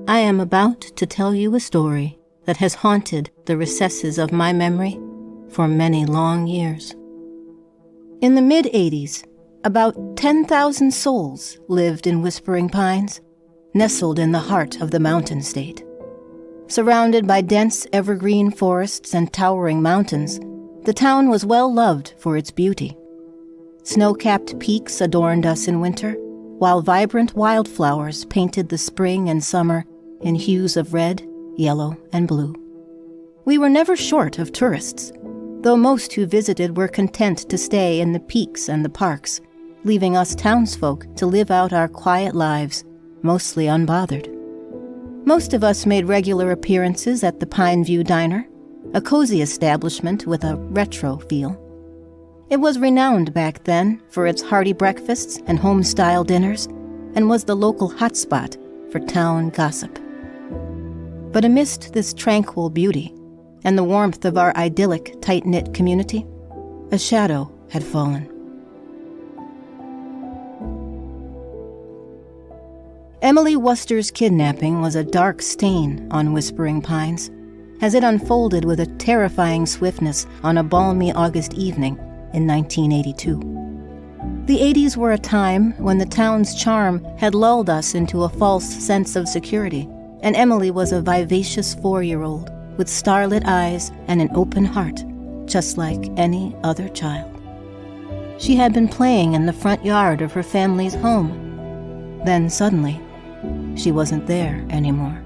I am about to tell you a story that has haunted the recesses of my memory for many long years. In the mid-'80s, about 10,000 souls lived in Whispering Pines, nestled in the heart of the mountain state. Surrounded by dense evergreen forests and towering mountains, the town was well loved for its beauty. Snow-capped peaks adorned us in winter, while vibrant wildflowers painted the spring and summer in hues of red, yellow, and blue. We were never short of tourists, though most who visited were content to stay in the peaks and the parks, leaving us townsfolk to live out our quiet lives, mostly unbothered. Most of us made regular appearances at the Pine View Diner, a cozy establishment with a retro feel. It was renowned back then for its hearty breakfasts and home-style dinners, and was the local hotspot for town gossip. But amidst this tranquil beauty and the warmth of our idyllic, tight-knit community, a shadow had fallen. Emily Worcester's kidnapping was a dark stain on Whispering Pines, as it unfolded with a terrifying swiftness on a balmy August evening in 1982. The 80s were a time when the town's charm had lulled us into a false sense of security, and Emily was a vivacious 4-year-old with starlit eyes and an open heart, just like any other child. She had been playing in the front yard of her family's home. Then suddenly, she wasn't there anymore.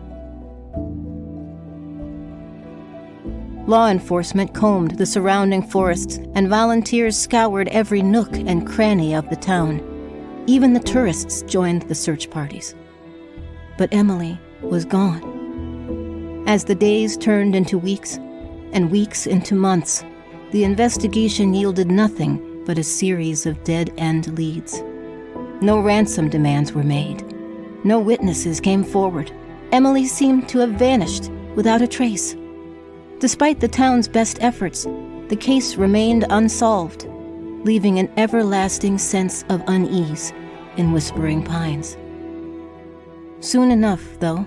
Law enforcement combed the surrounding forests, and volunteers scoured every nook and cranny of the town. Even the tourists joined the search parties. But Emily was gone. As the days turned into weeks, and weeks into months, the investigation yielded nothing but a series of dead-end leads. No ransom demands were made. No witnesses came forward. Emily seemed to have vanished without a trace. Despite the town's best efforts, the case remained unsolved, leaving an everlasting sense of unease in Whispering Pines. Soon enough, though,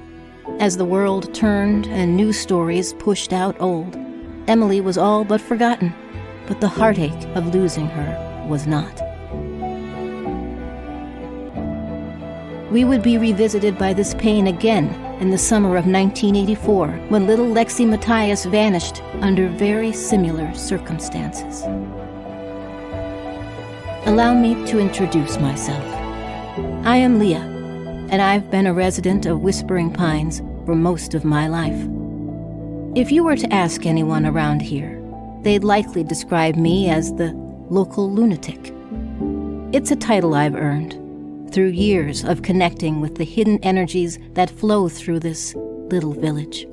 as the world turned and new stories pushed out old, Emily was all but forgotten, but the heartache of losing her was not. We would be revisited by this pain again in the summer of 1984, when little Lexi Matthias vanished under very similar circumstances. Allow me to introduce myself. I am Leah, and I've been a resident of Whispering Pines for most of my life. If you were to ask anyone around here, they'd likely describe me as the local lunatic. It's a title I've earned through years of connecting with the hidden energies that flow through this little village.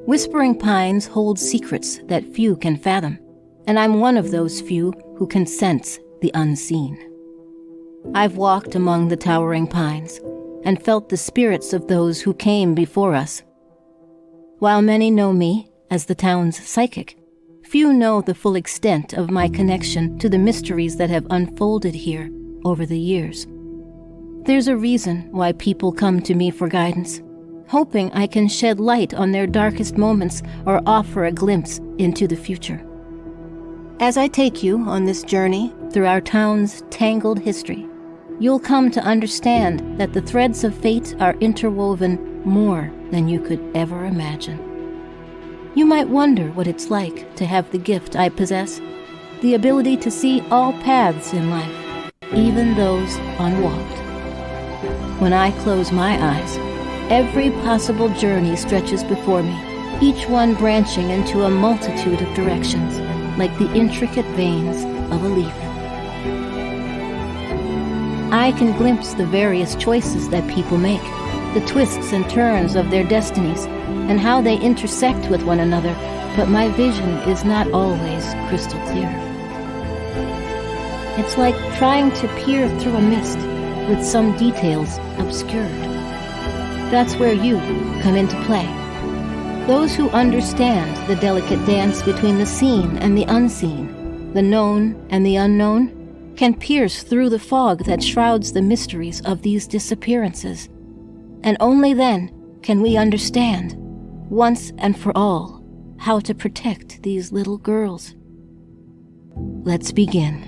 Whispering Pines holds secrets that few can fathom, and I'm one of those few who can sense the unseen. I've walked among the towering pines and felt the spirits of those who came before us. While many know me as the town's psychic, few know the full extent of my connection to the mysteries that have unfolded here over the years. There's a reason why people come to me for guidance, hoping I can shed light on their darkest moments or offer a glimpse into the future. As I take you on this journey through our town's tangled history, you'll come to understand that the threads of fate are interwoven more than you could ever imagine. You might wonder what it's like to have the gift I possess, the ability to see all paths in life, even those unwalked. When I close my eyes, every possible journey stretches before me, each one branching into a multitude of directions, like the intricate veins of a leaf. I can glimpse the various choices that people make, the twists and turns of their destinies, and how they intersect with one another, but my vision is not always crystal clear. It's like trying to peer through a mist with some details obscured. That's where you come into play. Those who understand the delicate dance between the seen and the unseen, the known and the unknown, can pierce through the fog that shrouds the mysteries of these disappearances. And only then can we understand, once and for all, how to protect these little girls? Let's begin.